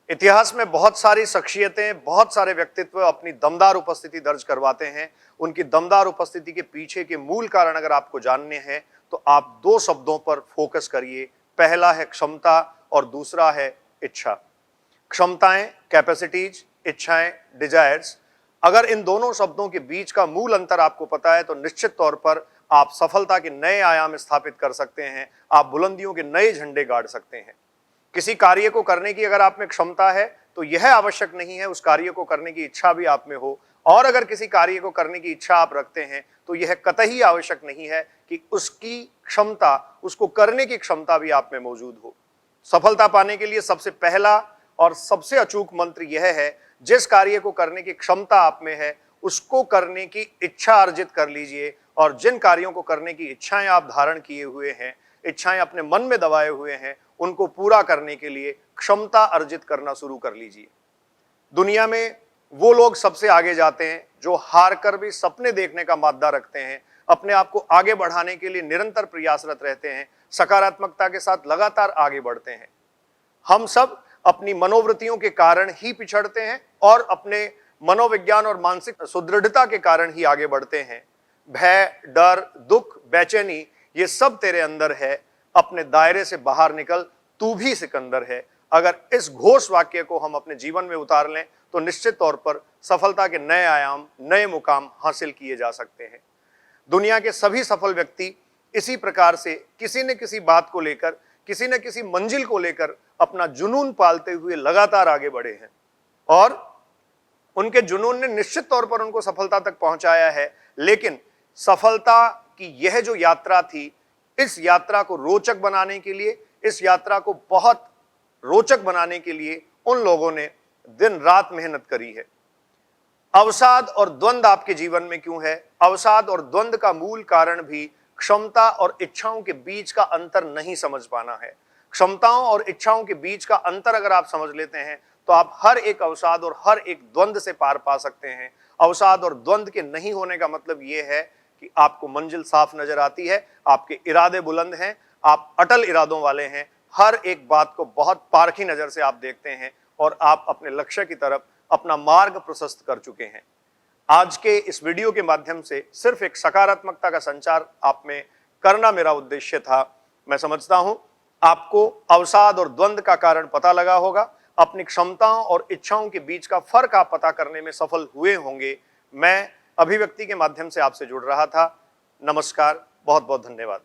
इतिहास में बहुत सारी शख्सियतें, बहुत सारे व्यक्तित्व अपनी दमदार उपस्थिति दर्ज करवाते हैं। उनकी दमदार उपस्थिति के पीछे के मूल कारण अगर आपको जानने हैं तो आप दो शब्दों पर फोकस करिए। पहला है क्षमता और दूसरा है इच्छा। क्षमताएं कैपेसिटीज, इच्छाएं डिजायर्स। अगर इन दोनों शब्दों के बीच का मूल अंतर आपको पता है तो निश्चित तौर पर आप सफलता के नए आयाम स्थापित कर सकते हैं। आप बुलंदियों के नए झंडे गाड़ सकते हैं। किसी कार्य को करने की अगर आप में क्षमता है तो यह आवश्यक नहीं है उस कार्य को करने की इच्छा भी आप में हो, और अगर किसी कार्य को करने की इच्छा आप रखते हैं तो यह कतई आवश्यक नहीं है कि उसकी क्षमता, उसको करने की क्षमता भी आप में मौजूद हो। सफलता पाने के लिए सबसे पहला और सबसे अचूक मंत्र यह है, जिस कार्य को करने की क्षमता आप में है उसको करने की इच्छा अर्जित कर लीजिए, और जिन कार्यों को करने की इच्छाएं आप धारण किए हुए हैं, इच्छाएं अपने मन में दबाए हुए हैं, उनको पूरा करने के लिए क्षमता अर्जित करना शुरू कर लीजिए। दुनिया में वो लोग सबसे आगे जाते हैं जो हार कर भी सपने देखने का मादा रखते हैं, अपने आप को आगे बढ़ाने के लिए निरंतर प्रयासरत रहते हैं, सकारात्मकता के साथ लगातार आगे बढ़ते हैं। हम सब अपनी मनोवृत्तियों के कारण ही पिछड़ते हैं और अपने मनोविज्ञान और मानसिक सुदृढ़ता के कारण ही आगे बढ़ते हैं। भय, डर, दुख, बेचैनी, ये सब तेरे अंदर है। अपने दायरे से बाहर निकल, तू भी सिकंदर है। अगर इस घोष वाक्य को हम अपने जीवन में उतार लें तो निश्चित तौर पर सफलता के नए आयाम, नए मुकाम हासिल किए जा सकते हैं। दुनिया के सभी सफल व्यक्ति इसी प्रकार से किसी न किसी बात को लेकर, किसी न किसी मंजिल को लेकर अपना जुनून पालते हुए लगातार आगे बढ़े हैं, और उनके जुनून ने निश्चित तौर पर उनको सफलता तक पहुंचाया है। लेकिन सफलता की यह जो यात्रा थी, इस यात्रा को रोचक बनाने के लिए, इस यात्रा को बहुत रोचक बनाने के लिए उन लोगों ने दिन रात मेहनत करी है। अवसाद और द्वंद आपके जीवन में क्यों है? अवसाद और द्वंद का मूल कारण भी क्षमता और इच्छाओं के बीच का अंतर नहीं समझ पाना है। क्षमताओं और इच्छाओं के बीच का अंतर अगर आप समझ लेते हैं तो आप हर एक अवसाद और हर एक द्वंद से पार पा सकते हैं। अवसाद और द्वंद के नहीं होने का मतलब यह है कि आपको मंजिल साफ नजर आती है, आपके इरादे बुलंद हैं, आप अटल इरादों वाले हैं, हर एक बात को बहुत पारखी नजर से आप देखते हैं और आप अपने लक्ष्य की तरफ अपना मार्ग प्रशस्त कर चुके हैं। आज के इस वीडियो के माध्यम से सिर्फ एक सकारात्मकता का संचार आप में करना मेरा उद्देश्य था। मैं समझता हूं आपको अवसाद और द्वंद का कारण पता लगा होगा। अपनी क्षमताओं और इच्छाओं के बीच का फर्क आप पता करने में सफल हुए होंगे। मैं अभिव्यक्ति के माध्यम से आपसे जुड़ रहा था। नमस्कार, बहुत बहुत धन्यवाद।